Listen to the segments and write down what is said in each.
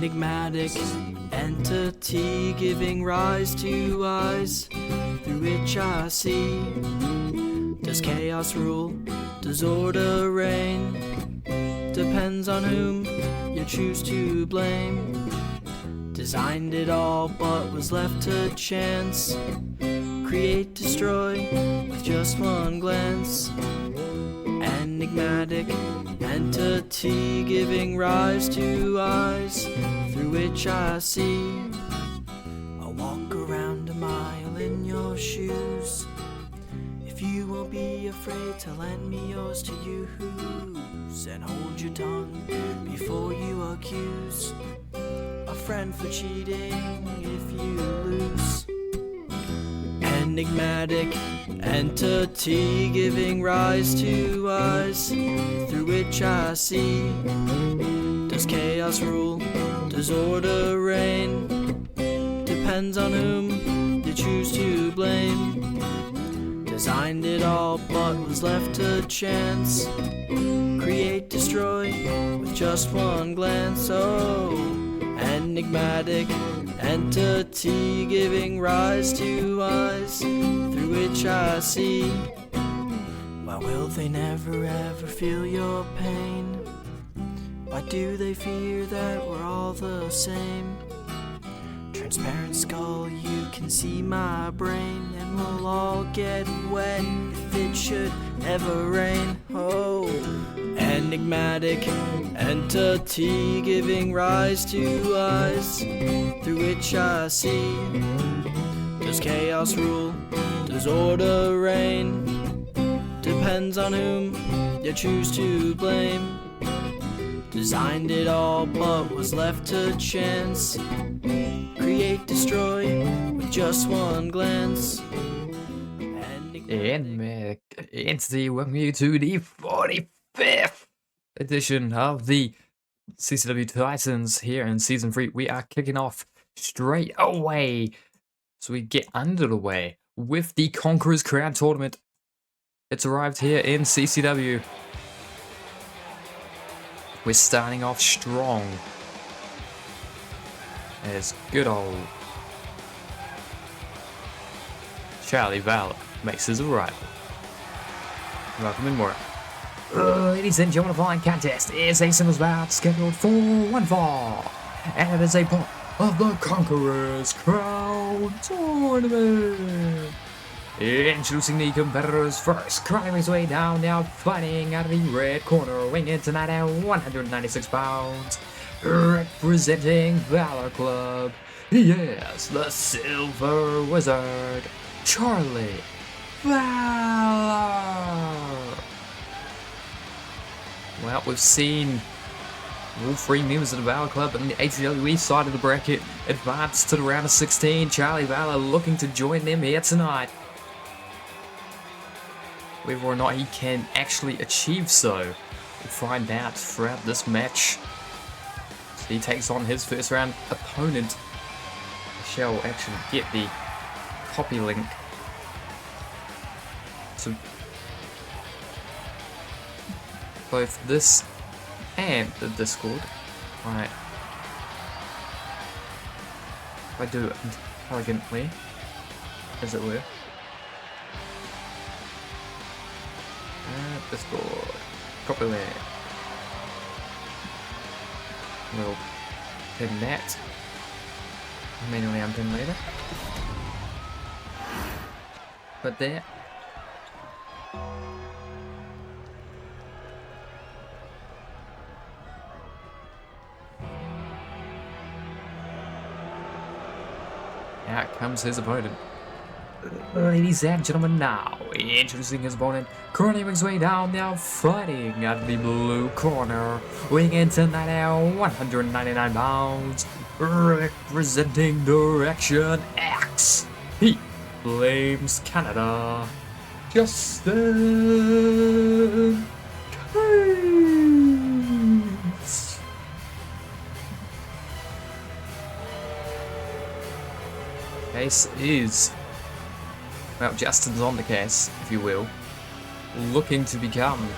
enigmatic entity giving rise to eyes through which I see. Does chaos rule? Does order reign? Depends on whom you choose to blame. Designed it all but was left to chance. Create, destroy with just one glance. Enigmatic entity giving rise to eyes through which I see. I'll walk around a mile in your shoes. If you won't be afraid to lend me yours to use, and hold your tongue before you accuse a friend for cheating if you lose. Enigmatic entity giving rise to eyes through which I see. Does chaos rule? Does order reign? Depends on whom you choose to blame. Designed it all but was left to chance. Create, destroy with just one glance. Oh, enigmatic entity giving rise to eyes through which I see. Why will they never ever feel your pain? Why do they fear that we're all the same? Transparent skull, you can see my brain, and we'll all get wet if it should ever rain. Oh, enigmatic entity giving rise to eyes through which I see. Does chaos rule? Does order reign? Depends on whom you choose to blame. Designed it all but was left to chance. Create, destroy with just one glance. And Entity, welcome you to the 45th edition of the CCW Titans here in Season 3. We are kicking off straight away. So we get under the way with the Conqueror's Crown Tournament. It's arrived here in CCW. We're starting off strong as good old Charlie Valor makes his arrival. Welcome in, more. Ladies and gentlemen, the following contest is a singles bout scheduled for one fall, and it is a part of the Conqueror's Crown Tournament. Introducing the competitors first, climbing his way down, now fighting out of the red corner, weighing in tonight at 196 pounds, representing Valor Club, yes, the Silver Wizard, Charlie Valor. Well, we've seen all three members of the Valor Club in the ATWE side of the bracket advance to the round of 16. Charlie Valor looking to join them here tonight. Whether or not he can actually achieve so, we'll find out throughout this match. So he takes on his first round opponent. I shall actually get the copy link to both this and the Discord. Right. If I do it elegantly, as it were. Discord. Copy link. We'll pin that. Manually unpin later. But there. Out comes his opponent. Ladies and gentlemen, now introducing his opponent, currently makes his way down, now fighting at the blue corner, weighing in tonight at 199 pounds, representing Direction X. He blames Canada. Justin Case. Case is, well, Justin's on the case, if you will, looking to become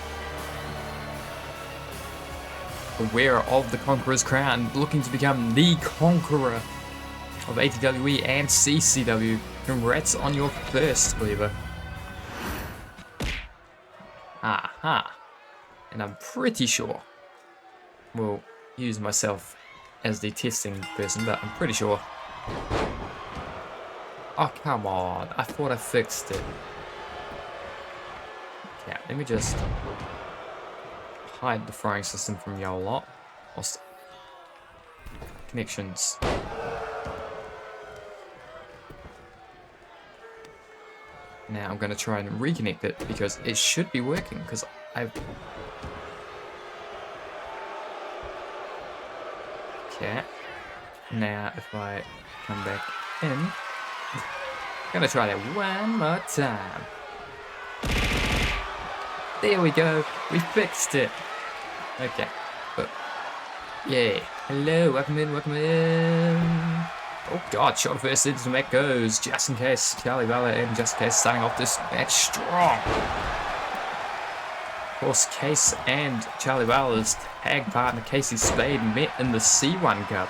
aware of the Conqueror's crown, looking to become the Conqueror of ATWE and CCW. Congrats on your first, Cleaver. Aha. And I'm pretty sure we'll use myself as the testing person, but I'm pretty sure. Oh, come on. I thought I fixed it. Okay, let me just hide the firing system from y'all lot. Lost connections. Now I'm going to try and reconnect it because it should be working because I've... Okay. Now if I come back in, I'm going to try that one more time. There we go. We fixed it. Okay. But, yeah. Hello. Welcome in. Welcome in. Oh god, shot first into the match goes. Just in case, Charlie Valor and Just in Case starting off this match strong. Of course, Case and Charlie Valor's tag partner Casey Spade met in the C1 Cup.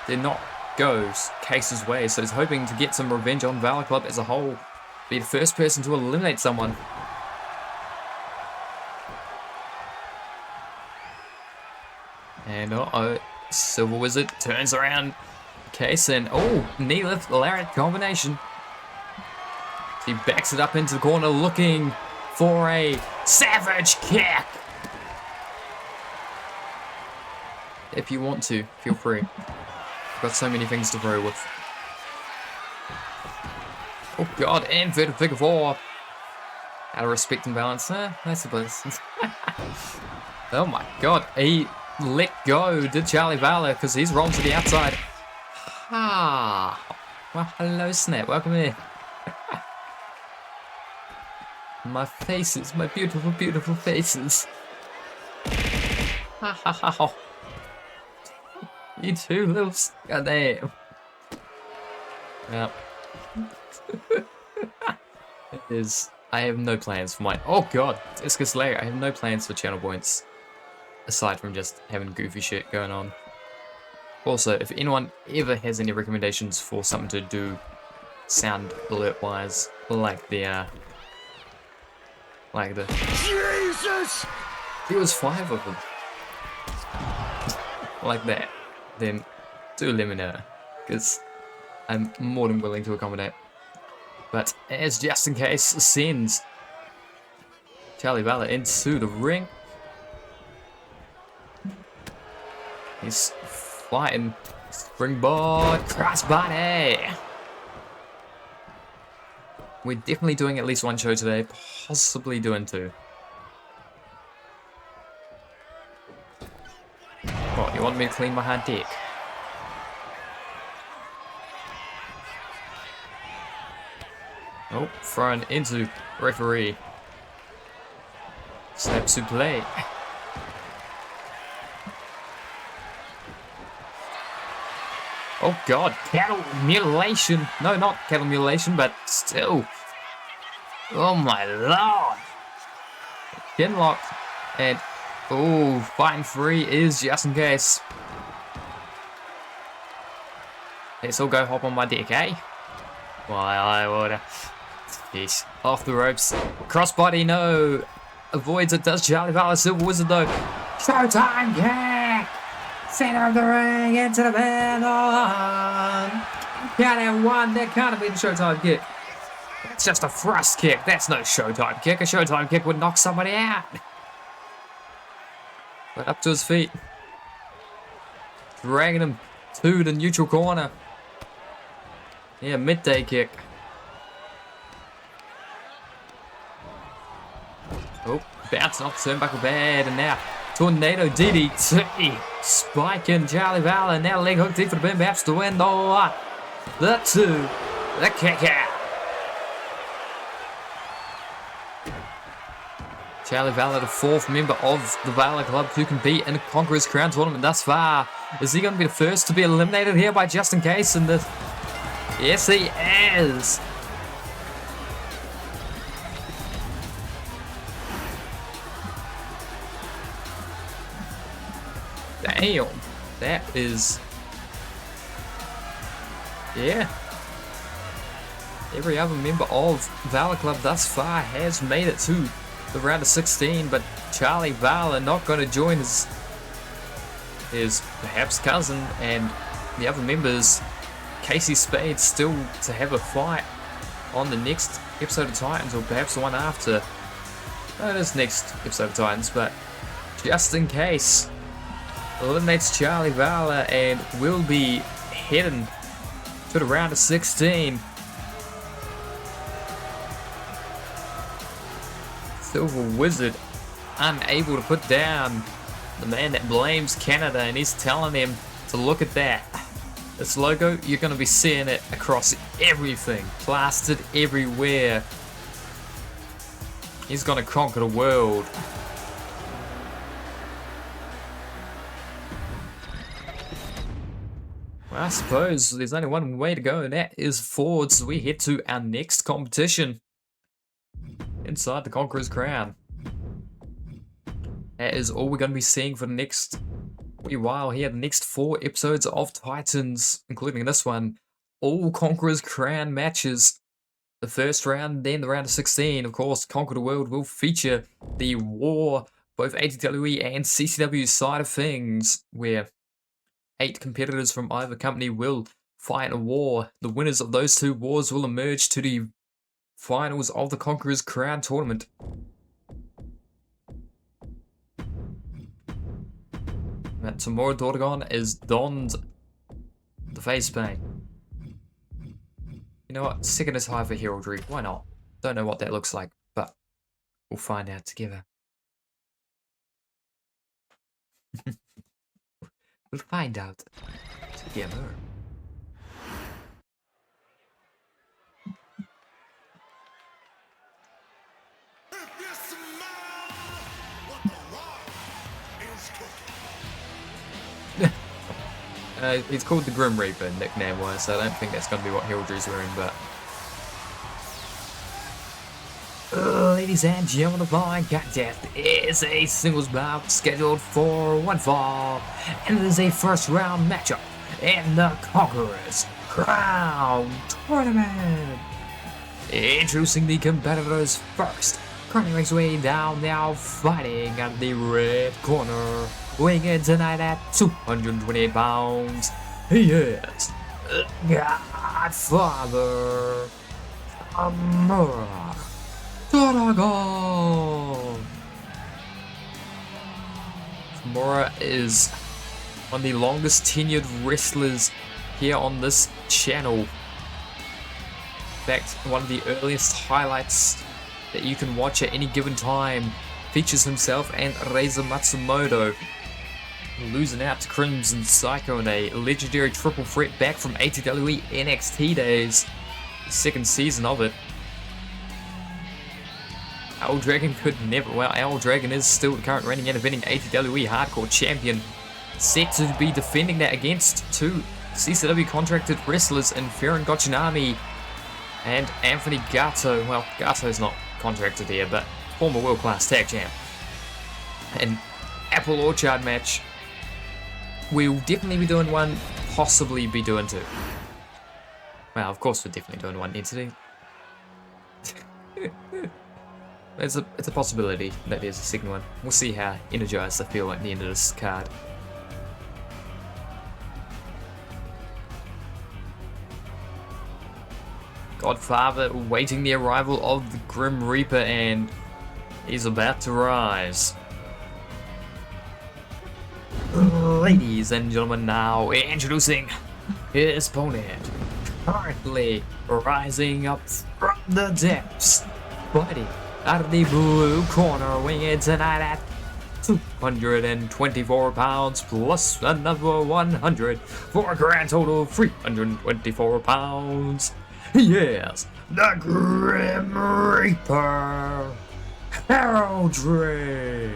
Did not go Case's way, so he's hoping to get some revenge on Valor Club as a whole. Be the first person to eliminate someone. And uh-oh. Silver Wizard turns around Case and oh, knee lift lariat combination. He backs it up into the corner looking for a savage kick. If you want to, feel free. I've got so many things to throw with. Oh god, and third figure four. Out of respect and balance, I suppose. Oh my god, he let go, did Charlie Valor, because he's rolled to the outside. Ah, well, hello Snap, welcome in. My faces, my beautiful, beautiful faces. Ha ha ha. You two little goddamn. Yep. It is. I have no plans for mine. Oh god, Discus Layer. I have no plans for channel points. Aside from just having goofy shit going on. Also, if anyone ever has any recommendations for something to do sound alert wise, like the Jesus! There was 5 of them. Like that. Then do let me know. Because I'm more than willing to accommodate. But as Just in Case sends Charlie Valor into the ring. He's fighting springboard crossbody. We're definitely doing at least one show today, possibly doing 2. What, you want me to clean my hard deck? Oh, thrown into referee. Snap to play. Oh god, cattle mutilation. No, not cattle mutilation, but still. Oh my lord. Chin lock. And, oh, fighting free is Just in Case. Let's all go hop on my deck, eh? Why, I order. Yes, off the ropes. Crossbody, no. Avoids it, does Charlie Valor. Silver Wizard, though. Showtime kick! Center of the ring, into the band on. Can't have one, that can't have been a Showtime kick. That's just a thrust kick, that's no Showtime kick. A Showtime kick would knock somebody out. But up to his feet. Dragging him to the neutral corner. Yeah, midday kick. Oh, bouncing off the turnbuckle bad, and now Tornado DDT. Spiking Charlie Valor, now leg hook deep for the pin, perhaps to win the 1, the 2, the kick out. Charlie Valor, the 4th member of the Valor Club to compete in the Conqueror's Crown tournament thus far. Is he going to be the first to be eliminated here by Just in Case in this? Yes, he is. Damn. That is... Yeah. Every other member of Valor Club thus far has made it to the round of 16, but Charlie Valor not going to join his perhaps cousin and the other members. Casey Spade still to have a fight on the next episode of Titans, or perhaps the one after. No, it is next episode of Titans, but just in case, eliminates Charlie Valor and will be heading to the round of 16. Silver Wizard unable to put down the man that blames Canada, and he's telling him to look at that. This logo, you're going to be seeing it across everything, plastered everywhere. He's going to conquer the world. Well, I suppose there's only one way to go, and that is forwards. We head to our next competition inside the Conqueror's Crown. That is all we're going to be seeing for the next wee while here. The next 4 episodes of Titans, including this one, all Conqueror's Crown matches. The first round, then the round of 16. Of course, Conquer the World will feature the war, both ATWE and CCW side of things, where 8 competitors from either company will fight a war. The winners of those 2 wars will emerge to the finals of the Conqueror's Crown tournament. And tomorrow Dordogon is donned the face paint. You know what? Second is high for heraldry. Why not? Don't know what that looks like, but we'll find out together. We'll find out together. It's called the Grim Reaper, nickname-wise, so I don't think that's going to be what heraldry's wearing, but... ladies and gentlemen, the following contest is a singles bout scheduled for 1 fall, and it is a first round matchup in the Conqueror's Crown Tournament. Introducing the competitors first, currently makes his way down now, fighting at the red corner, weighing in tonight at 228 pounds. He is Godfather Amura Dragon. Mora is one of the longest tenured wrestlers here on this channel. In fact, one of the earliest highlights that you can watch at any given time features himself and Reiza Matsumoto losing out to Crimson Psycho in a legendary triple threat back from ATWE NXT days, the 2nd season of it. Owl Dragon could never, well, Owl Dragon is still the current reigning and defending ATWE Hardcore Champion, set to be defending that against 2 CCW contracted wrestlers in Farron Gochinami and Anthony Gato. Well, Gato's not contracted here, but former world-class tag champ. An Apple Orchard match. We'll definitely be doing one, possibly be doing 2. Well, of course we're definitely doing 1 entity. It's a possibility that there's a second one. We'll see how energized I feel at the end of this card. Godfather awaiting the arrival of the Grim Reaper, and he's about to rise. Ladies and gentlemen, now introducing his opponent, currently rising up from the depths, fighting out of the blue corner, weighing in tonight at 224 pounds plus another 100 for a grand total of 324 pounds. Yes, the Grim Reaper, heraldry.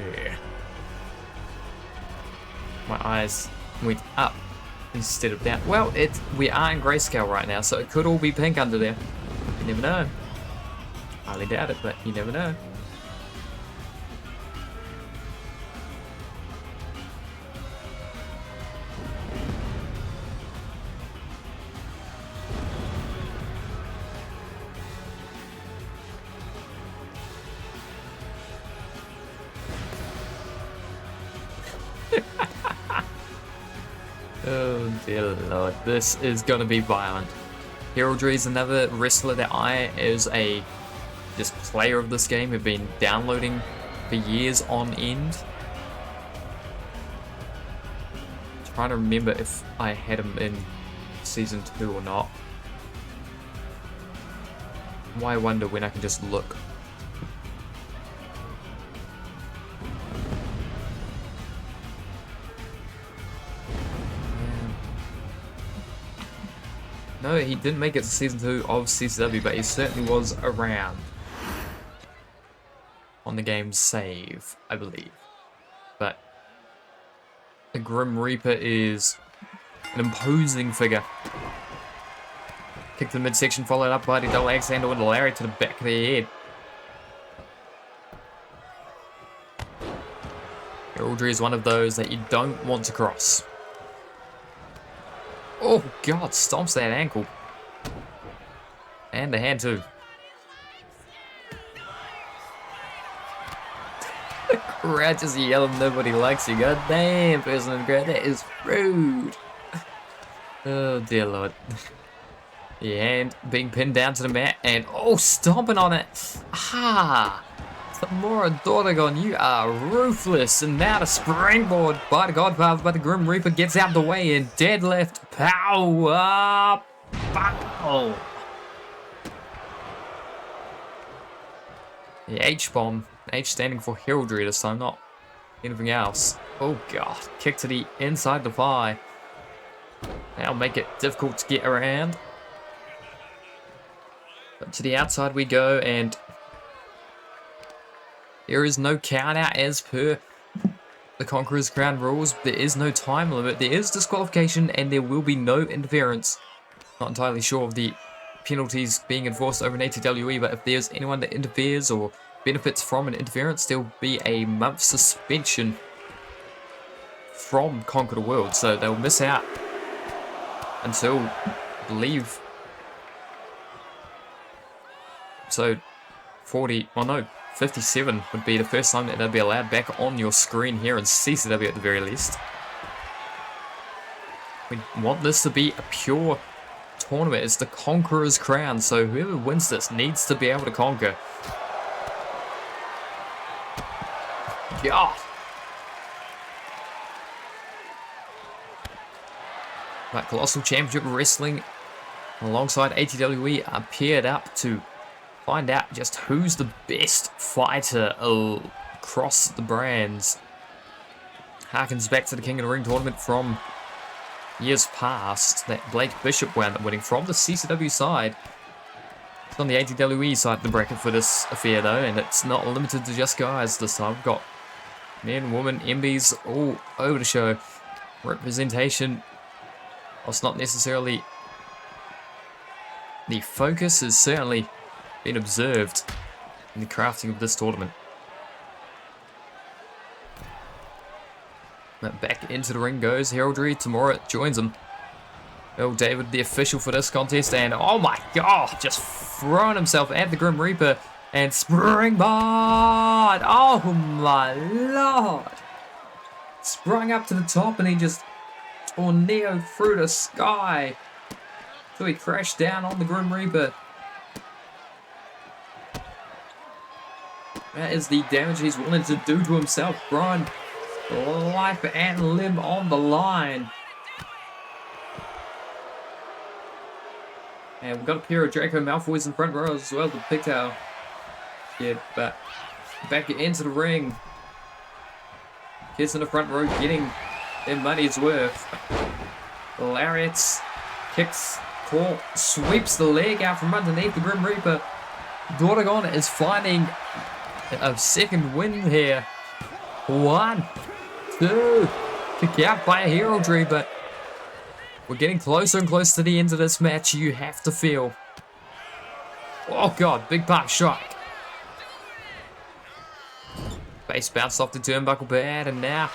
My eyes went up instead of down. Well, we are in grayscale right now, so it could all be pink under there. You never know. Highly doubt it, but you never know. Oh dear lord, this is gonna be violent. Heraldry is another wrestler that I, as a just player of this game, have been downloading for years on end. Trying to remember if I had him in season 2 or not. Why wonder when I can just look? No, he didn't make it to season 2 of CCW, but he certainly was around on the game's save, I believe. But the Grim Reaper is an imposing figure. Kick to the midsection, followed up by the double axe handle and the lariat to the back of the head. Heraldry is one of those that you don't want to cross. Oh god, stomps that ankle. And the hand too. The crowd just yelling, nobody likes you. God damn, person in the crowd, that is rude. Oh dear lord. The hand being pinned down to the mat and oh, stomping on it. Ah, Tamora Dordagon, you are ruthless. And now the springboard by the Godfather, but the Grim Reaper gets out the way and deadlift power. Pow. The H-bomb. H standing for heraldry this time, not anything else. Oh god, kick to the inside the thigh. That'll make it difficult to get around. But to the outside we go, and there is no count out as per the Conqueror's Crown rules. There is no time limit, there is disqualification, and there will be no interference. Not entirely sure of the penalties being enforced over an ATWE, but if there's anyone that interferes or benefits from an interference, there'll be a month suspension from Conquer the World, so they'll miss out until, I believe, so 57 would be the first time that they'll be allowed back on your screen here in CCW at the very least. We want this to be a pure tournament. It's the Conqueror's Crown, so whoever wins this needs to be able to conquer. God. But Colossal Championship Wrestling alongside ATWE are paired up to find out just who's the best fighter across the brands. Harkens back to the King of the Ring tournament from years past that Blake Bishop wound up winning from the CCW side. It's on the ATWE side of the bracket for this affair though, and it's not limited to just guys this time. We've got men, women, MBs all over the show. Representation, whilst not necessarily the focus, is certainly been observed in the crafting of this tournament. But back into the ring goes Heraldry. Tamora joins him. Earl David, the official for this contest, and oh my god, just throwing himself at the Grim Reaper and springboard. Oh my lord. Sprung up to the top and he just tornado through the sky. So he crashed down on the Grim Reaper. That is the damage he's willing to do to himself. Brian, life and limb on the line. And we've got a pair of Draco Malfoys in front row as well, the pigtail kid. But back into the ring. Kids in the front row getting their money's worth. Lariats, kicks, claw, sweeps the leg out from underneath the Grim Reaper. Dordagon is finding a second win here. 1, 2, kick out by a heraldry, but we're getting closer and closer to the end of this match. You have to feel. Oh god, big pop shot. Base bounced off the turnbuckle pad, and now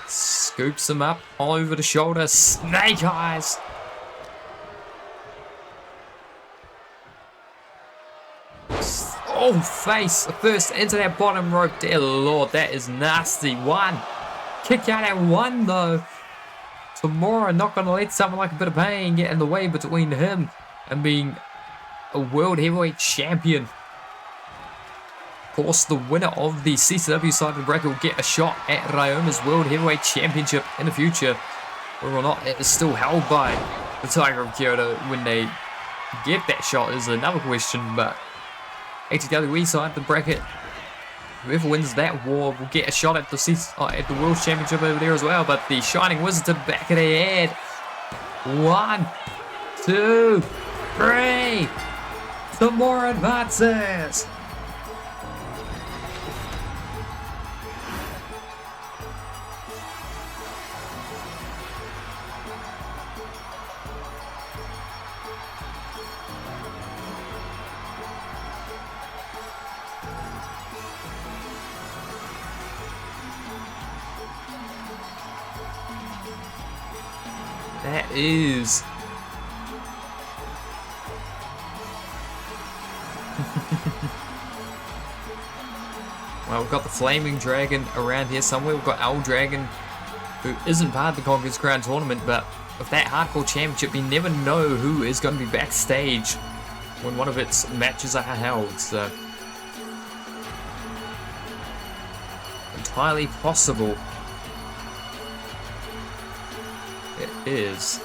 scoops him up all over the shoulder. Snake eyes. Oh, face first into that bottom rope. Dear Lord, that is nasty. One. Kick out at one, though. Tamura not going to let someone like a bit of pain get in the way between him and being a world heavyweight champion. Of course, the winner of the CCW side of the bracket will get a shot at Ryoma's World Heavyweight Championship in the future. Whether or not it is still held by the Tiger of Kyoto when they get that shot is another question, but ATWE side of the bracket, whoever wins that war will get a shot at the World Championship over there as well, but the Shining Wizards are back of their head. 1, 2, 3. Some more advances. That is well, we've got the Flaming Dragon around here somewhere. We've got Owl Dragon, who isn't part of the Conqueror's Crown tournament, but with that Hardcore Championship, you never know who is going to be backstage when one of its matches are held. So entirely possible. It is.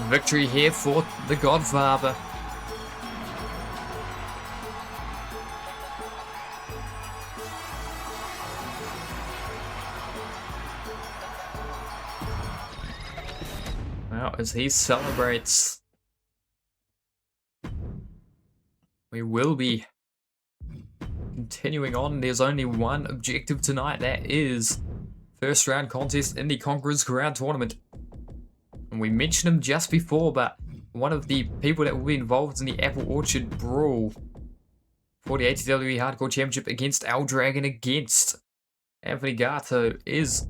Victory here for the Godfather. Well, as he celebrates, we will be continuing on. There's only one objective tonight, that is first round contest in the Conqueror's Crown tournament. And we mentioned him just before, but one of the people that will be involved in the Apple Orchard Brawl for the ATWE Hardcore Championship against Owl Dragon against Anthony Gato is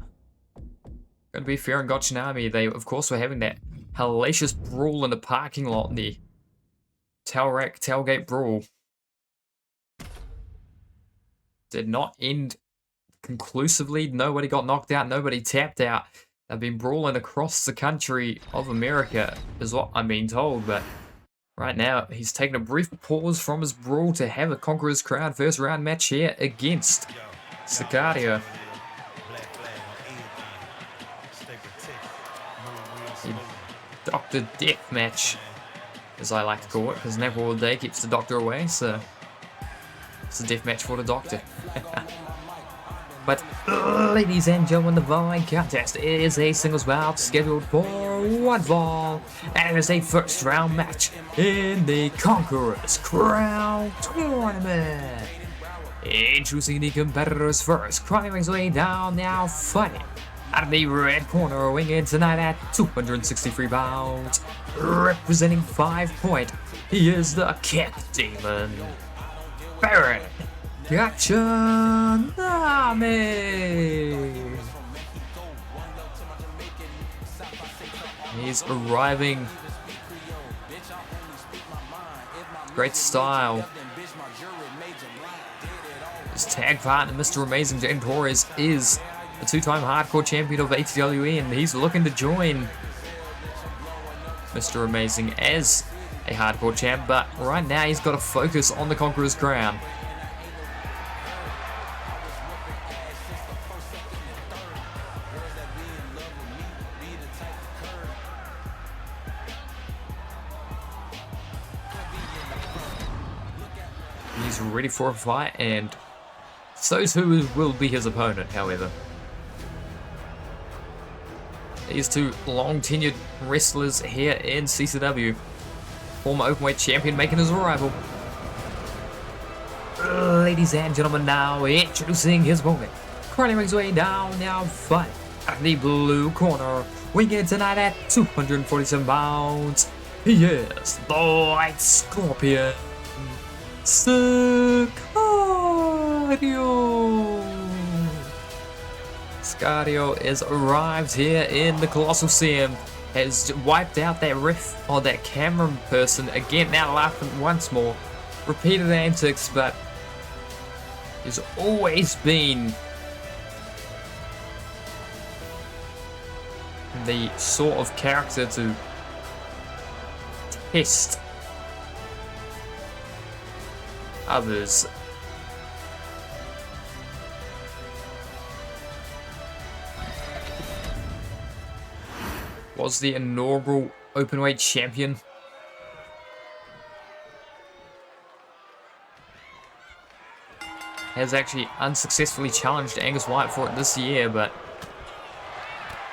going to be Farron Gotchinami. They, of course, were having that hellacious brawl in the parking lot, the tailgate brawl. Did not end conclusively. Nobody got knocked out. Nobody tapped out. They've been brawling across the country of America, is what I'm being told. But right now, he's taken a brief pause from his brawl to have a Conqueror's Crown first round match here against Sicario. The Dr. Death match, as I like to call it, because never all day keeps the doctor away, so it's a death match for the doctor. But, ladies and gentlemen, the following contest is a singles bout scheduled for one fall, and it is a first round match in the Conqueror's Crown Tournament. Introducing the competitors first, climbing his way down, now fighting out of the red corner, weighing tonight at 263 pounds, representing 5 Point. He is the Cat Demon, Baron Gotchinami. He's arriving. Great style. His tag partner, Mr. Amazing Jane Torres, is a two-time hardcore champion of ATWE, and he's looking to join Mr. Amazing as a hardcore champ, but right now he's got to focus on the Conqueror's Crown. He's ready for a fight, and so too will be his opponent, however. These two long-tenured wrestlers here in CCW. Former openweight champion making his arrival. Ladies and gentlemen, now introducing his opponent. Currently makes his way down, now fight at the blue corner. Weighing tonight at 247 pounds. He is the White Scorpion, Sicario. Sicario is arrived here in the Colossal. has wiped out that ref or that camera person again. Now laughing once more. Repeated antics, but he's always been the sort of character to test others. Was the inaugural openweight champion. Has actually unsuccessfully challenged Angus White for it this year, but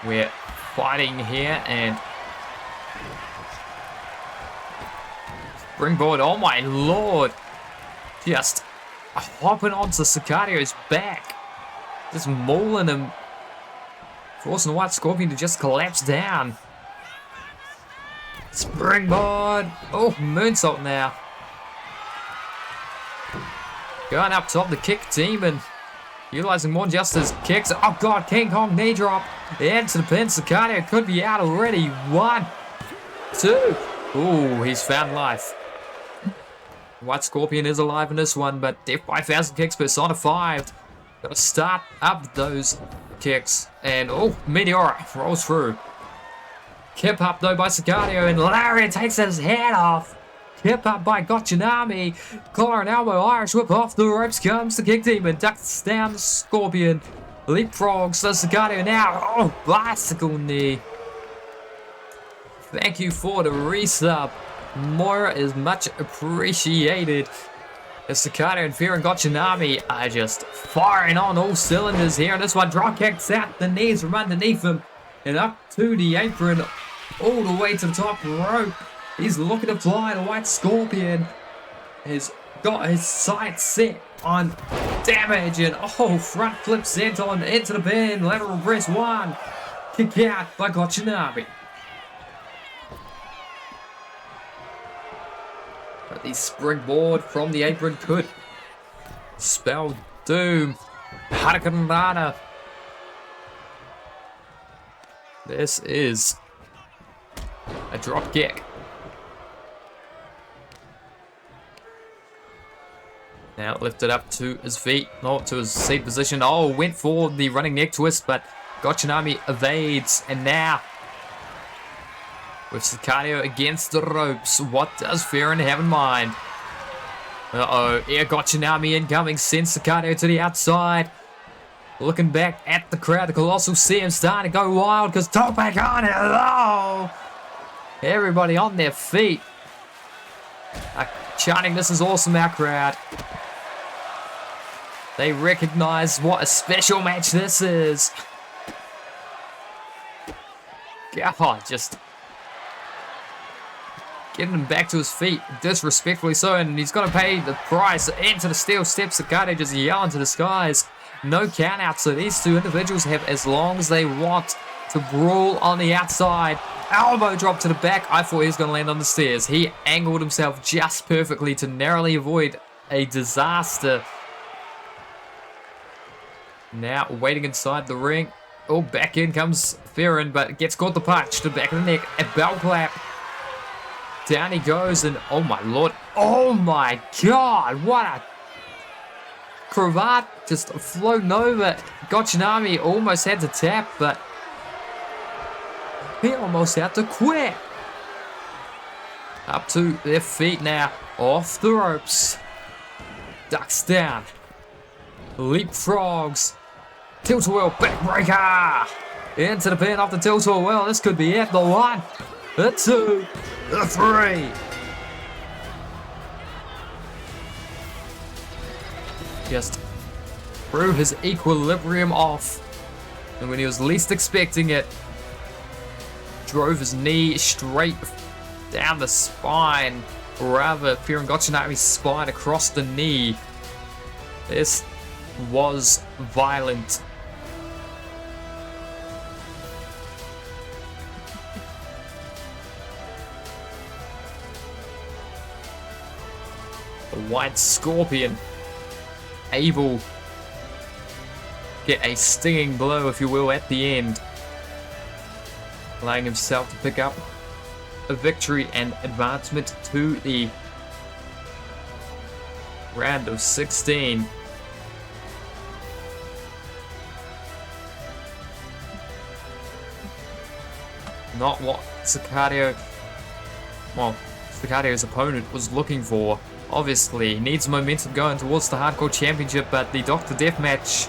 we're fighting here and springboard. Oh my lord! Just hopping onto Sicardio's back, just mauling him, forcing the White Scorpion to just collapse down. Springboard! Oh, moonsault now. Going up top, the kick demon. Utilizing more just his kicks. Oh god, King Kong knee drop. Into the pin. Sicario could be out already. 1, 2. Ooh, he's found life. White Scorpion is alive in this one, but Death by 1,000 kicks personified. Gotta start up those kicks. And oh, Meteora rolls through. Kip up though by Sicario, and Lariat takes his head off. Kip up by Gotchinami. Collar and elbow, Irish whip off the ropes comes the kick demon. Ducks down the Scorpion. Leapfrogs the Sicario now. Oh, bicycle knee. Thank you for the resub. More is much appreciated. The Sicario and Fear and Gotchinami are just firing on all cylinders here. And this one drop kicks out the knees from underneath him. And up to the apron. All the way to the top rope. He's looking to fly. The White Scorpion has got his sights set on damage. And oh, front flip sent on into the pin. Lateral press 1. Kick out by Gotchinami. But the springboard from the apron could spell doom. Hurricane Rana. This is a drop kick. Now lifted up to his feet, not to his seat position. Oh, went for the running neck twist, but Gotchinami evades. And now, with Sicario against the ropes, what does Farron have in mind? Uh-oh, yeah, Gotchinami incoming, sends Sicario to the outside. Looking back at the crowd, the Colossal see him starting to go wild because Topak on it. Oh! Everybody on their feet. Chanting, this is awesome, our crowd. They recognize what a special match this is. God, just getting him back to his feet, disrespectfully so, and he's going to pay the price. Into the steel steps, Sicario just yelling to the skies. No count out, so these two individuals have as long as they want to brawl on the outside. Elbow drop to the back. I thought he was going to land on the stairs. He angled himself just perfectly to narrowly avoid a disaster. Now waiting inside the ring. Oh, back in comes Farron, but gets caught the punch to the back of the neck. A bell clap. Down he goes, and oh my lord. Oh my god, what a cravat just floating over. Gotchinami almost had to tap, but he almost had to quit. Up to their feet now. Off the ropes. Ducks down. Leapfrogs. Tilt-a-whirl backbreaker. Into the pin off the tilt-a-whirl. This could be it. The 1, the 2, the 3. Just threw his equilibrium off. And when he was least expecting it, drove his knee straight down the spine. Or rather, Fear and Gotchinami's spine across the knee. This was violent. The White Scorpion able to get a stinging blow, if you will, at the end. allowing himself to pick up a victory and advancement to the round of 16. Not what Sicardio's opponent was looking for. Obviously, he needs momentum going towards the Hardcore Championship, but the Dr. Death match,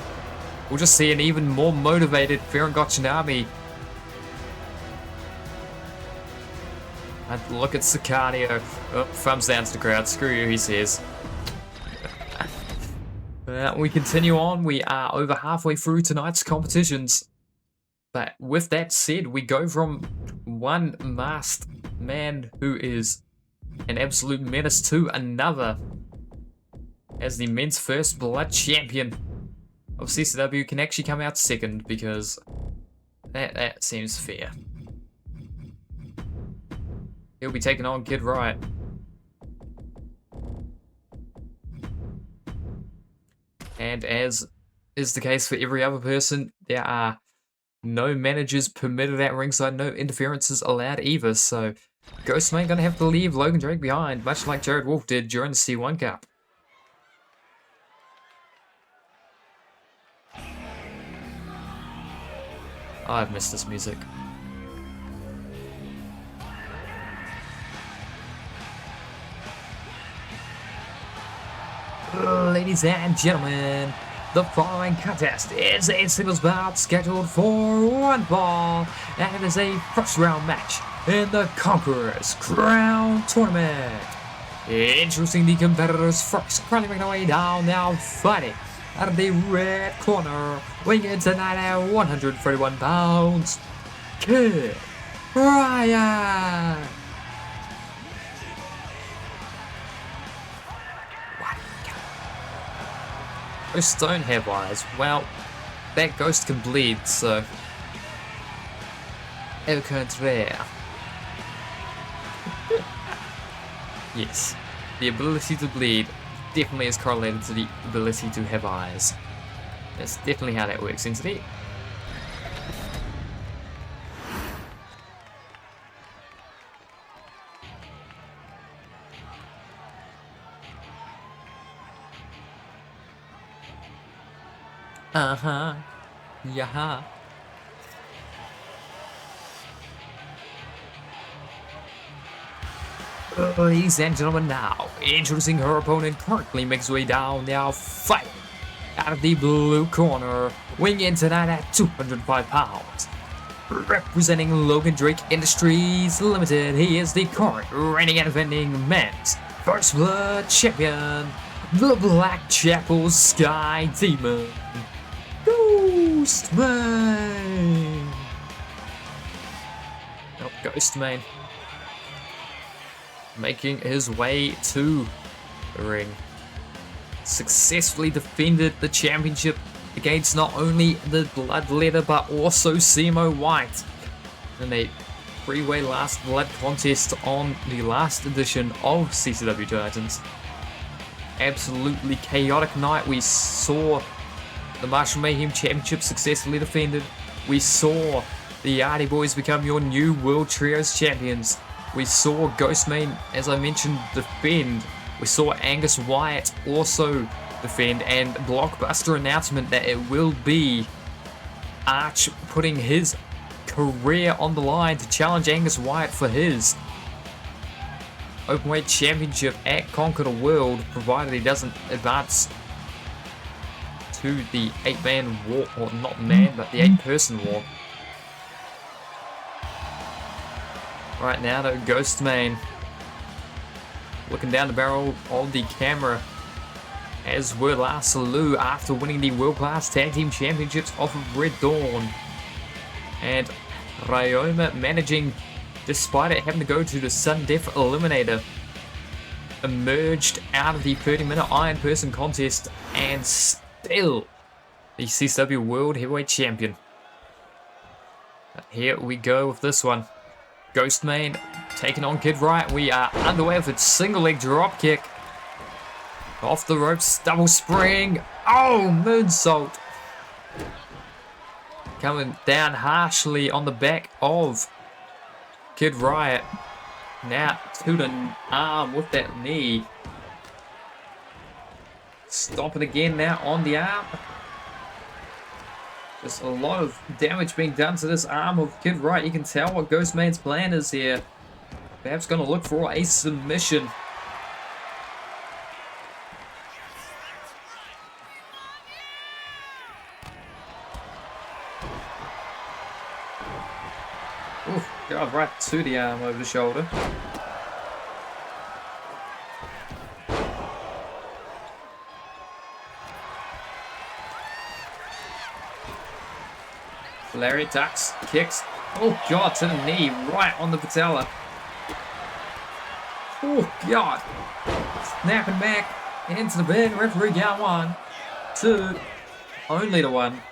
we'll just see an even more motivated Farron Gotchinami. And look at Sicardio. Oh, thumbs down to the crowd. Screw you, he says. We continue on. We are over halfway through tonight's competitions. But with that said, we go from one masked man who is an absolute menace to another as the men's first blood champion of CCW can actually come out second, because that seems fair. He'll be taking on Kid Riot. And as is the case for every other person, there are no managers permitted at ringside, no interferences allowed either, so Ghostman gonna have to leave Logan Drake behind, much like Jared Wolf did during the C1 Cup. Oh, I've missed this music. Ladies and gentlemen, the following contest is a singles bout scheduled for one fall, and it is a first round match in the Conqueror's Crown Tournament. Introducing the competitors first, currently making their way down, now fighting out of the red corner, weighing in tonight at 131 pounds, Kid Riot. Ghosts don't have eyes. Well, that ghost can bleed, so au contraire. Yes, the ability to bleed definitely is correlated to the ability to have eyes. That's definitely how that works, isn't it? Uh-huh. Yeah. Ladies and gentlemen, now introducing her opponent, currently makes his way down, now fighting out of the blue corner, weighing in tonight at 205 pounds. Representing Logan Drake Industries Limited, he is the current reigning and defending men's First Blood champion, the Blackchapel Sky Demon, Ghostman. Oh, Ghostman. Making his way to the ring. Successfully defended the championship against not only the Bloodletter but also CMO White in a three-way last blood contest on the last edition of CCW Titans. Absolutely chaotic night. We saw the Marshall Mayhem Championship successfully defended. We saw the Hardy Boys become your new World Trios Champions. We saw Ghostman, as I mentioned, defend. We saw Angus Wyatt also defend, and blockbuster announcement that it will be Arch putting his career on the line to challenge Angus Wyatt for his Openweight Championship at Conquer the World, provided he doesn't advance to the 8-man war, or not man, but the 8-person war. Right now, though, Ghostman looking down the barrel of the camera, as were La Salou after winning the World Class Tag Team Championships off of Red Dawn. And Ryoma managing, despite it having to go to the sudden death eliminator, emerged out of the 30-minute Iron Person contest and still the CCW World Heavyweight Champion. But here we go with this one. Ghostman taking on Kid Riot. We are underway with a single leg drop kick. Off the ropes, double spring. Oh, moonsault. Coming down harshly on the back of Kid Riot now to the arm with that knee. Stomping again now on the arm. Just a lot of damage being done to this arm of Kid Riot. You can tell what Ghostman's plan is here. Perhaps going to look for a submission. Oof, God, right to the arm over the shoulder. Larry ducks, kicks. Oh God, to the knee, right on the patella. Oh God. Snapping back into the bed. Referee down 1, 2, only to 1.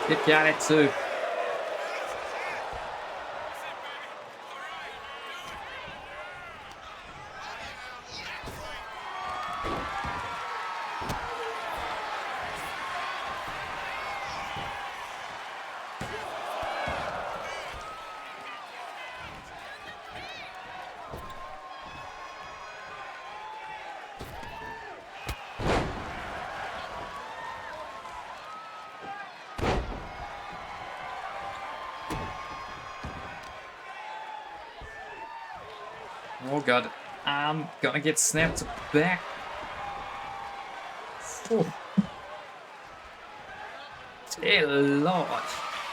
Kick out at 2. Oh God, I'm gonna get snapped back. Oh. Dear Lord.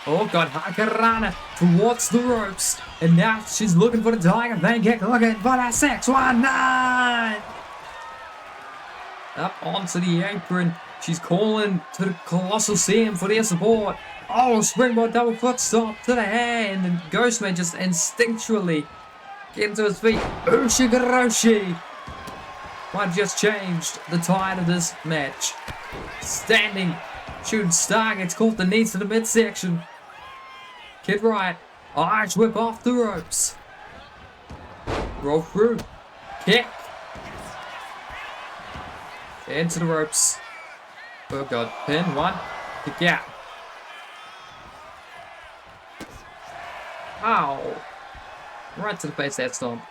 Oh God, Hakarana towards the ropes. And now she's looking for the Tiger Pancake, looking for that 619. Up onto the apron. She's calling to the Colossal Sam for their support. Oh, springboard double foot stomp to the hand. And Ghostman just instinctually getting to his feet. Ushigoroshi. Might have just changed the tide of this match. Standing shooting star gets caught the knees to the midsection. Kid Riot. Irish whip off the ropes. Roll through. Kick. Into the ropes. Oh God. Pin 1. Kick out. Ow. Right to the face that stomp.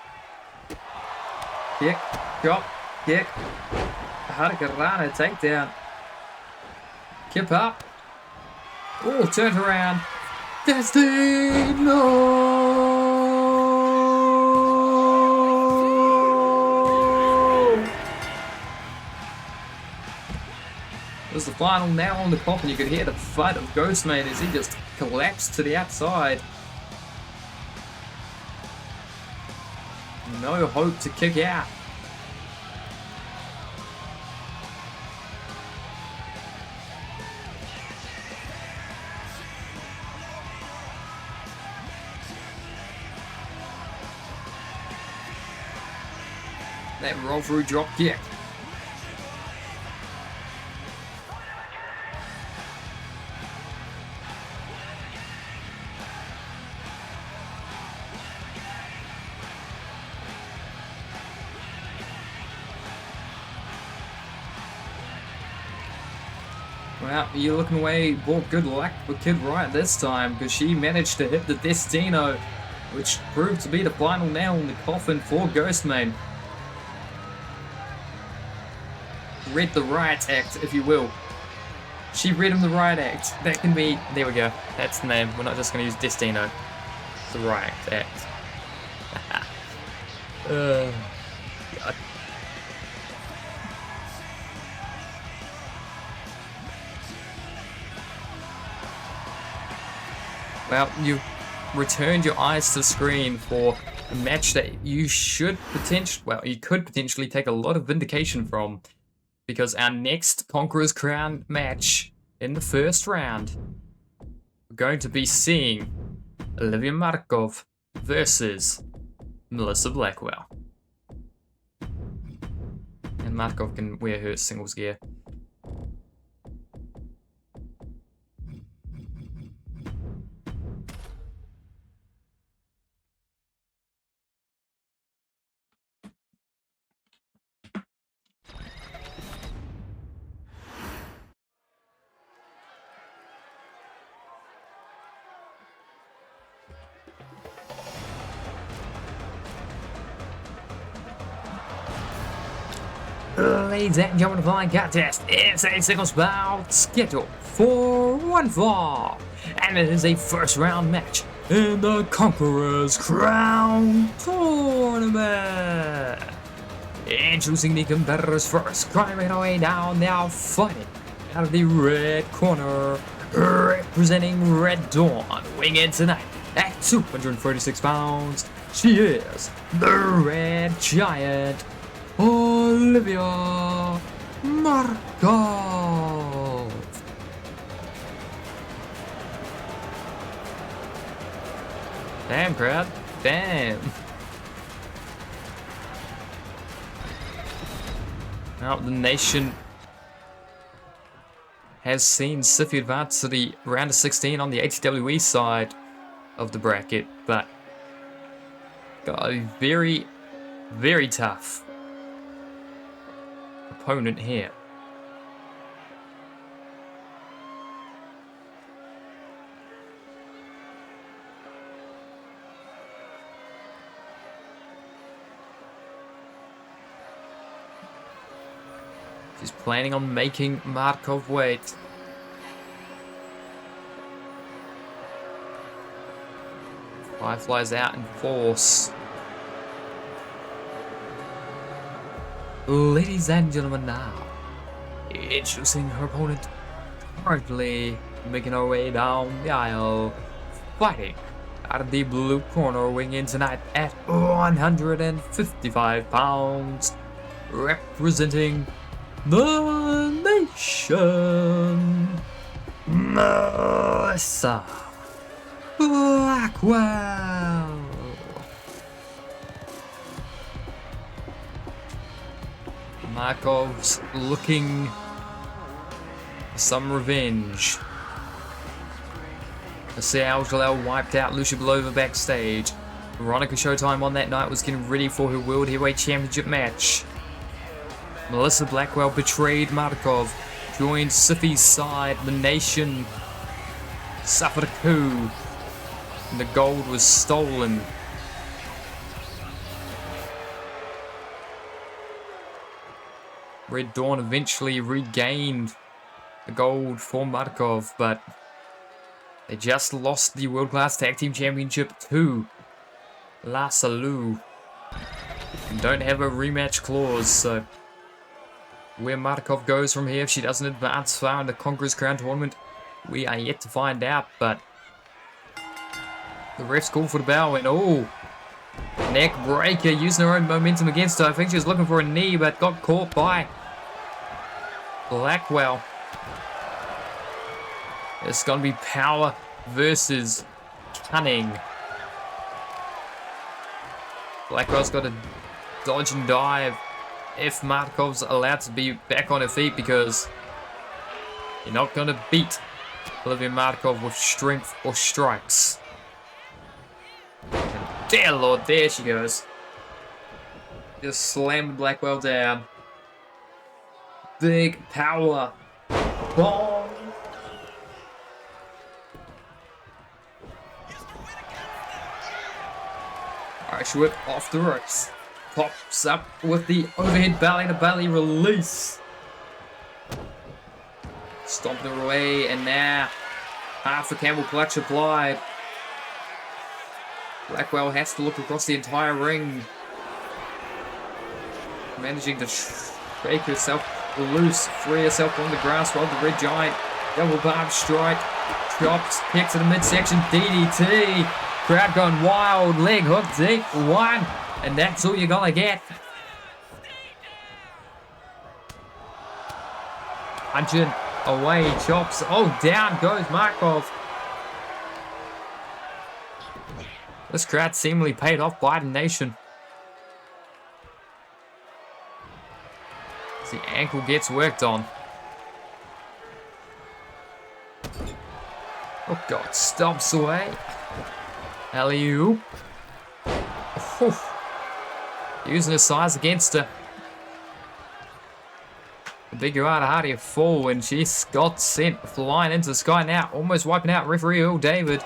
Kick. Drop. Kick. Hurricanrana takedown. Kip up. Oh, turned around. Destino! It was the final nail on the coffin. You could hear the thud of Ghostman as he just collapsed to the outside. No hope to kick out. That roll through drop kick. Well, you're looking away for good luck for Kid Riot this time, because she managed to hit the Destino, which proved to be the final nail in the coffin for Ghostman. Read the riot act, if you will. She read him the riot act. That can be... There we go. That's the name. We're not just going to use Destino. The riot act. God. Well, you've returned your eyes to the screen for a match that you should potentially... Well, you could potentially take a lot of vindication from. Because our next Conqueror's Crown match in the first round, we're going to be seeing Olivia Markov versus Melissa Blackwell. And Markov can wear her singles gear. Ladies and gentlemen, the following contest is a singles bout scheduled for one fall, and it is a first round match in the Conqueror's Crown Tournament. Introducing the competitors first, climbing our way down, now fighting out of the red corner, representing Red Dawn, weighing in tonight at 236 pounds. She is the Red Giant, Olivia Markov. Damn, crowd. Damn. Now, the nation has seen Siffy advance to the round of 16 on the HWE side of the bracket, but got a very, very tough opponent here. She's planning on making Markov wait. Firefly's out in force. Ladies and gentlemen, now introducing her opponent, currently making her way down the aisle, fighting out of the blue corner, weighing in tonight at 155 pounds, representing the nation, Melissa Blackwell. Markov's looking for some revenge. Al Jalal wiped out Lucia Belova backstage. Veronica Showtime on that night was getting ready for her World Heavyweight Championship match. Melissa Blackwell betrayed Markov, joined Siffy's side. The nation suffered a coup, and the gold was stolen. Red Dawn eventually regained the gold for Markov, but they just lost the World Class Tag Team Championship to La Salou and don't have a rematch clause, so where Markov goes from here if she doesn't advance far in the Conqueror's Crown Tournament, we are yet to find out, but the refs call for the bell, and oh, neck breaker, using her own momentum against her. I think she was looking for a knee, but got caught by Blackwell. It's going to be power versus cunning. Blackwell's got to dodge and dive if Markov's allowed to be back on her feet, because you're not going to beat Olivia Markov with strength or strikes. And dear Lord, there she goes. Just slammed Blackwell down. Big power bomb. Irish whip off the ropes. Pops up with the overhead belly to belly release. Stomped her away, and now half a camel clutch applied. Blackwell has to look across the entire ring, managing to shake herself loose, free herself on the grass while the Red Giant double barb strike, chops, kicks to the midsection, DDT. Crowd going wild, leg hook deep, one, and that's all you're gonna get. Punching away, chops. Oh, down goes Markov. This crowd seemingly paid off by the nation. As the ankle gets worked on. Oh God, stomps away. Alley-oop. Using her size against her. The big Urata Hardy fall, and she got sent flying into the sky now, almost wiping out referee Earl David.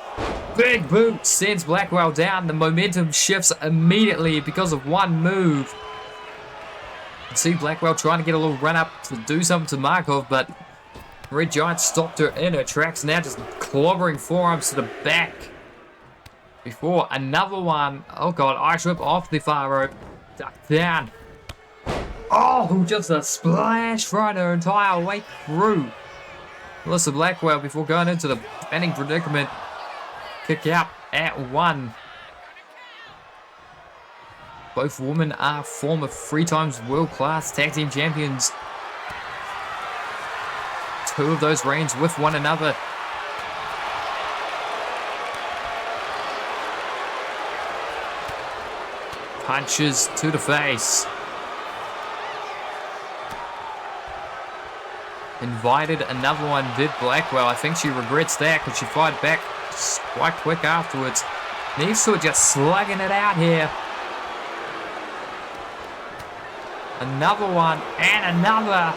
Big boot sends Blackwell down. The momentum shifts immediately because of one move. See Blackwell trying to get a little run up to do something to Markov, but Red Giant stopped her in her tracks. Now just clobbering forearms to the back. Before another one. Oh god, Ice Whip off the far rope. Duck down. Oh, just a splash right her entire way through. Melissa Blackwell before going into the banning predicament. Kick out at 1. Both women are former 3 times world-class tag team champions. 2 of those reigns with one another. Punches to the face. Invited another one, did Blackwell. I think she regrets that because she fired back quite quick afterwards. These two are just slugging it out here. Another one and another.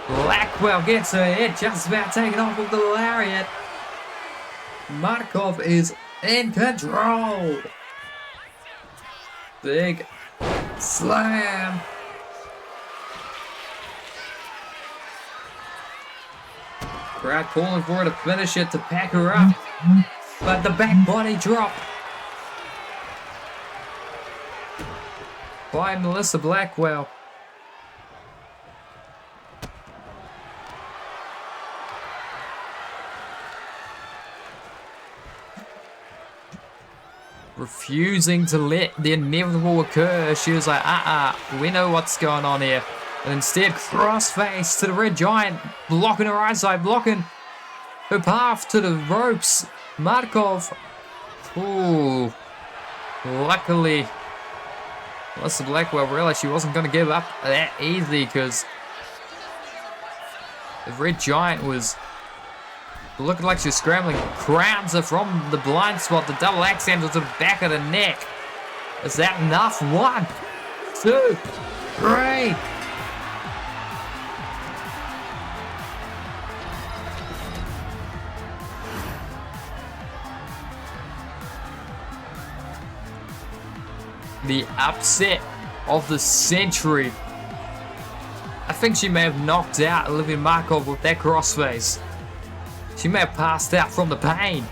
Blackwell gets her head just about taken off with the lariat. Markov is in control. Big slam. Crowd calling for her to finish it to pack her up. But the back body drop by Melissa Blackwell. Refusing to let the inevitable occur. She was like, we know what's going on here. And instead, crossface to the Red Giant, blocking her eyesight, blocking her path to the ropes. Markov. Ooh. Luckily, Melissa Blackwell realized she wasn't going to give up that easily because the Red Giant was looking like she was scrambling. Crowns her from the blind spot. The double axe handle to the back of the neck. Is that enough? 1, 2, 3. The upset of the century. I think she may have knocked out Olivia Markov with that crossface. She may have passed out from the pain.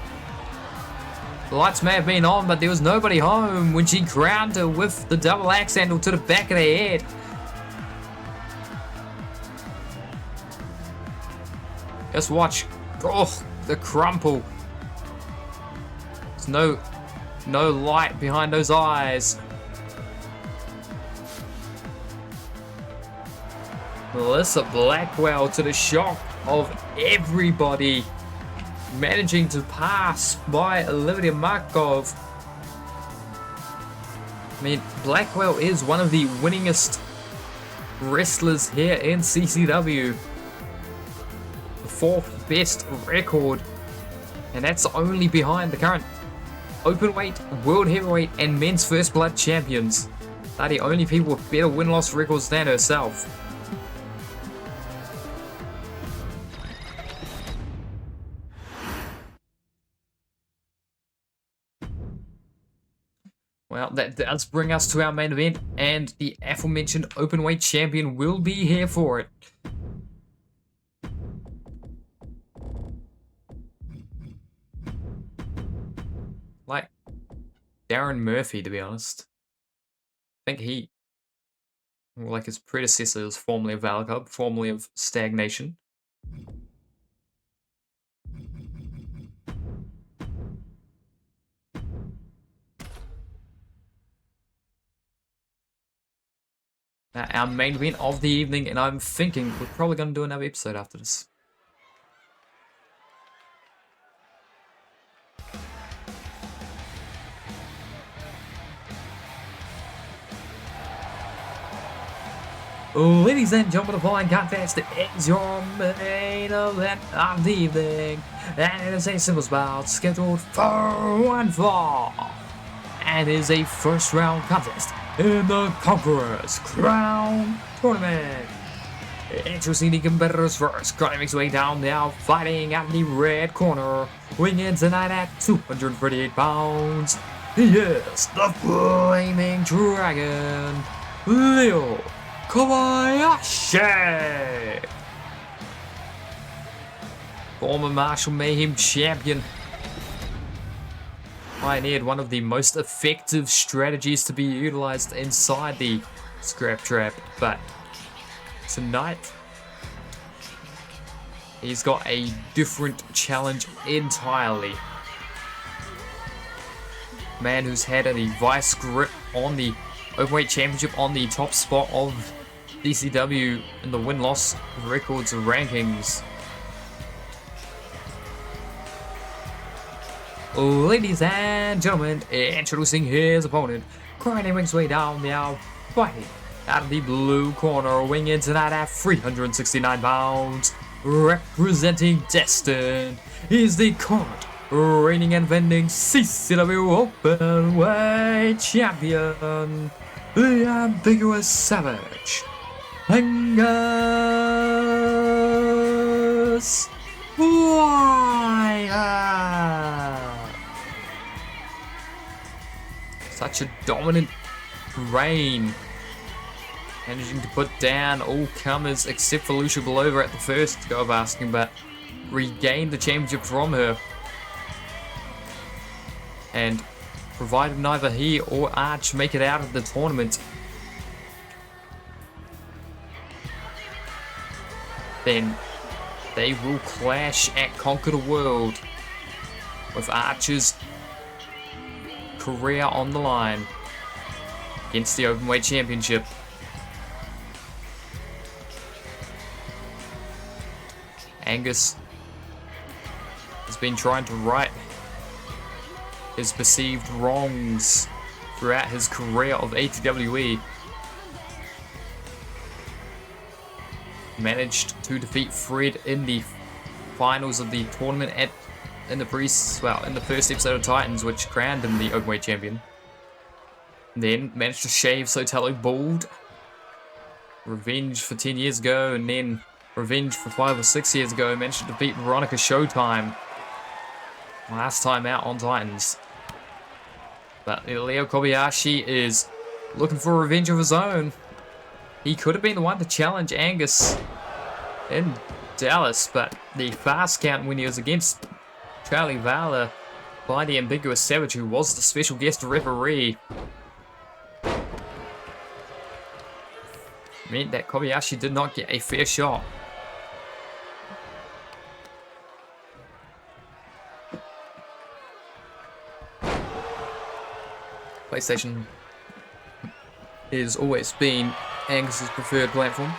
The lights may have been on, but there was nobody home when she crowned her with the double axe handle to the back of the head. Just watch. Oh, the crumple. There's no light behind those eyes. Melissa Blackwell, to the shock of everybody, managing to pass by Olivia Markov. I mean, Blackwell is one of the winningest wrestlers here in CCW. The 4th best record, and that's only behind the current openweight, world heavyweight, and men's first blood champions. They're the only people with better win-loss records than herself. Well, that does bring us to our main event, and the aforementioned openweight champion will be here for it. Like Darren Murphy, to be honest. I think he, like his predecessor, was formerly of Valor Club, formerly of Stagnation. Our main event of the evening, and I'm thinking we're probably going to do another episode after this. Ladies and gentlemen, the following contest is your main event of the evening, and it is a singles bout scheduled for 1 fall, and is a first round contest in the Conqueror's Crown Tournament. Introducing the competitors first, climbing his way down now, fighting at the red corner, weighing in tonight at 238 pounds. He is the Flaming Dragon, Leo Kobayashi! Former Marshall Mayhem champion. Pioneered one of the most effective strategies to be utilized inside the scrap trap, but tonight he's got a different challenge entirely. Man who's had a vice grip on the Openweight Championship on the top spot of DCW in the win-loss records rankings. Ladies and gentlemen, introducing his opponent, grinding his way down the aisle, fighting out of the blue corner, weighing in tonight at 369 pounds, representing Destin, is the current reigning and defending CCW Openweight Champion, the ambiguous Savage, Angus Wyatt. Such a dominant reign, managing to put down all comers except for Lucia Belova at the first go of asking, but regained the championship from her. And provided neither he or Arch make it out of the tournament, then they will clash at Conquer the World with Arch's career on the line against the Openweight Championship. Angus has been trying to right his perceived wrongs throughout his career of ATWE. Managed to defeat Fred in the finals of the tournament in the first episode of Titans, which crowned him the Openweight champion. Then managed to shave Sotelo bald. Revenge for 10 years ago, and then revenge for 5 or 6 years ago. Managed to defeat Veronica Showtime last time out on Titans. But Leo Kobayashi is looking for revenge of his own. He could have been the one to challenge Angus in Dallas, but the fast count when he was against Charlie Valor by the ambiguous Savage, who was the special guest referee, meant that Kobayashi did not get a fair shot. PlayStation has always been Angus's preferred platform.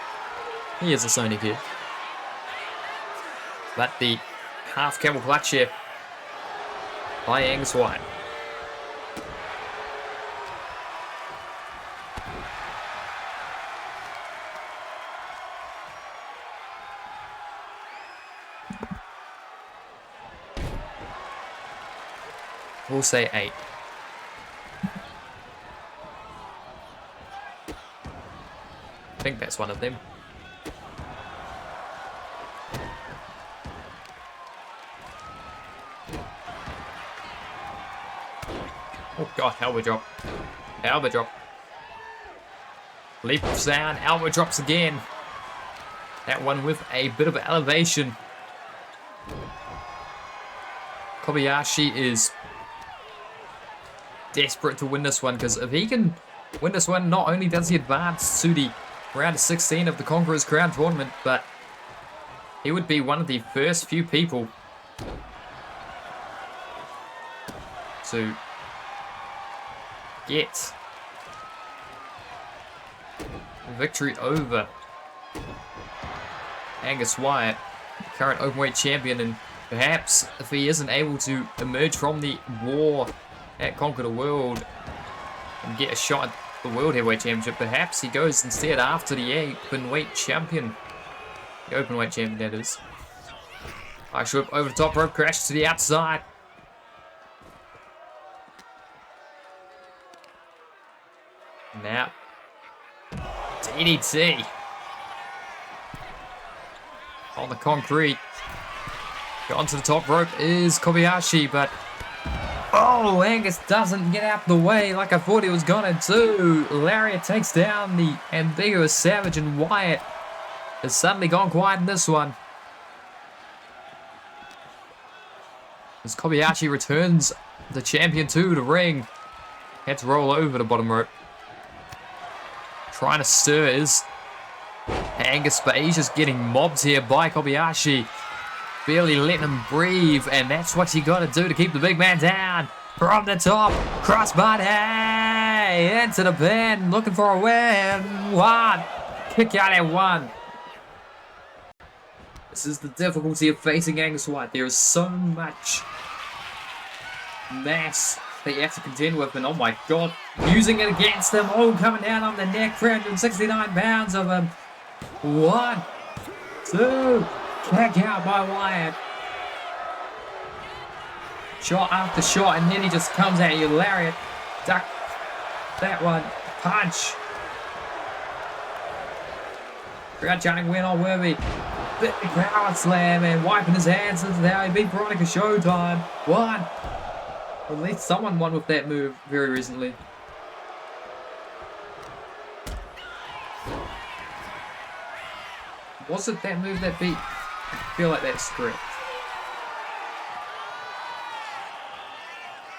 He is a Sony kid. But the half camel clutch here by Angus Wyatt. We'll say 8. I think that's one of them. Oh god, elbow drop. Elbow drop. Leap of sound, elbow drops again. That one with a bit of elevation. Kobayashi is desperate to win this one, because if he can win this one, not only does he advance to the round of 16 of the Conqueror's Crown tournament, but he would be one of the first few people to get victory over Angus Wyatt, current Openweight champion, and perhaps if he isn't able to emerge from the war at Conquer the World and get a shot at the World Heavyweight Championship, perhaps he goes instead after the Openweight champion. The Openweight champion, that is. High whip over the top rope, crash to the outside. Now, DDT on the concrete. Got onto the top rope is Kobayashi, but Oh, Angus doesn't get out the way like I thought he was gonna do. Lariat takes down the ambiguous Savage, and Wyatt has suddenly gone quiet in this one. As Kobayashi returns the champion to the ring. Had to roll over the bottom rope. Trying to stir is Angus, but he's just getting mobbed here by Kobayashi. Barely letting him breathe, and that's what you got to do to keep the big man down. From the top, crossbody into the pin, looking for a win. One, kick out at one. This is the difficulty of facing Angus Wyatt. There is so much mass that you have to contend with, and oh my god, using it against him. Oh, coming down on the neck, 369 pounds of him. 1, 2, kick out by Wyatt. Shot after shot, and then he just comes at you. Lariat, duck that one, punch. Crowd chanting, "We're not worthy." Big power slam, and wiping his hands. This is how he beat Veronica Showtime. 1. At least someone won with that move very recently. Was it that move that beat? I feel like that's correct.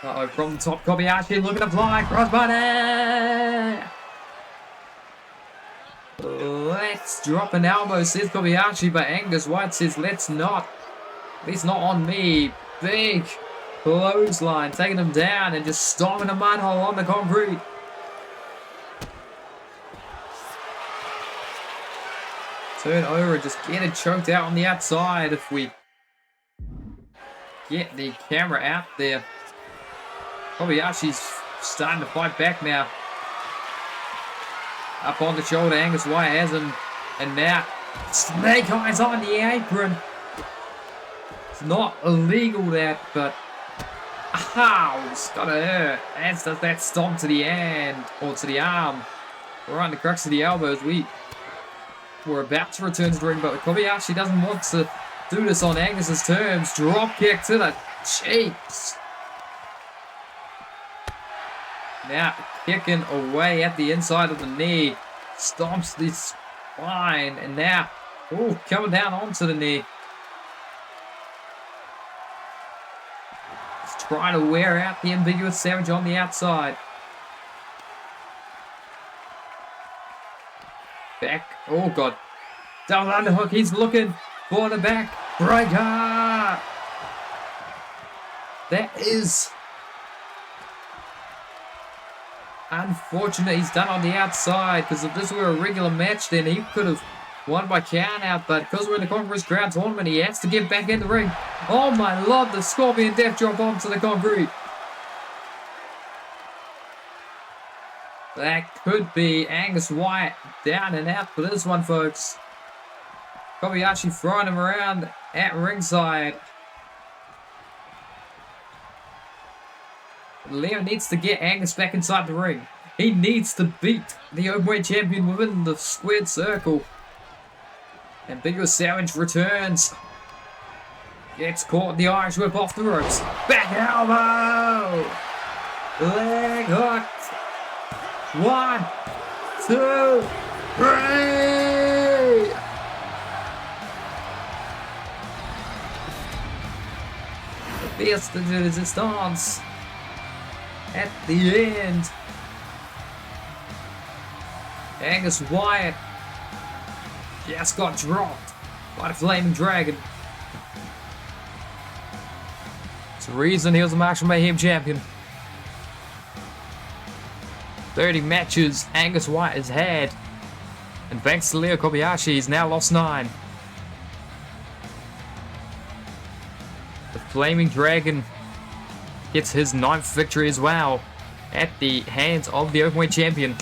Uh-oh, from the top, Kobayashi looking to fly, crossbody! Let's drop an elbow, says Kobayashi, but Angus Wyatt says, let's not. At least not on me. Big clothesline, taking him down and just stomping a mud hole on the concrete. Turn over and just get it choked out on the outside if we get the camera out there. Kobayashi's starting to fight back now. Up on the shoulder, Angus Wyatt has him. And now, snake eyes on the apron. It's not illegal that, but ow, it's gotta hurt. As does that stomp to the hand, or to the arm. Right in the crux of the elbows. We're about to return to the ring, but Kobayashi doesn't want to do this on Angus's terms. Drop kick to the cheeks. Now kicking away at the inside of the knee. Stomps the spine, and now, ooh, coming down onto the knee. He's trying to wear out the ambiguous Savage on the outside. Back, oh god. Double underhook, he's looking for the back breaker. That is unfortunate. He's done on the outside, because if this were a regular match, then he could have won by count out, but because we're in the Conqueror's Crown tournament, he has to get back in the ring. Oh my lord, the Scorpion Death Drop onto the concrete. That could be Angus Wyatt down and out for this one, folks. Kobayashi throwing him around at ringside. Leo needs to get Angus back inside the ring. He needs to beat the Openweight champion within the squared circle. Ambiguous Savage returns. Gets caught, the Irish whip off the ropes. Back elbow! Leg hooked. 1, 2, 3! The pièce de résistance at the end. Angus Wyatt just got dropped by the Flaming Dragon. It's the reason he was a Martial Mayhem champion. 30 matches Angus Wyatt has had, and thanks to Leo Kobayashi, he's now lost 9. The Flaming Dragon gets his 9th victory as well at the hands of the Openweight champion.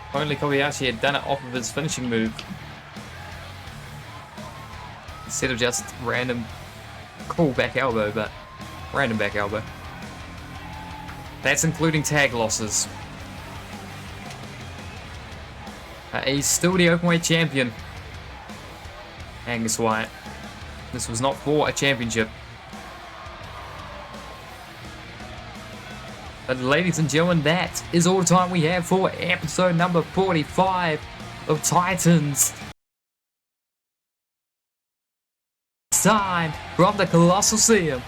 If only Kobayashi had done it off of his finishing move, instead of just random cool back elbow, but random back elbow. That's including tag losses. He's still the Openweight champion. Angus Wyatt. This was not for a championship. But ladies and gentlemen, that is all the time we have for episode number 45 of Titans. Time from the Colossal.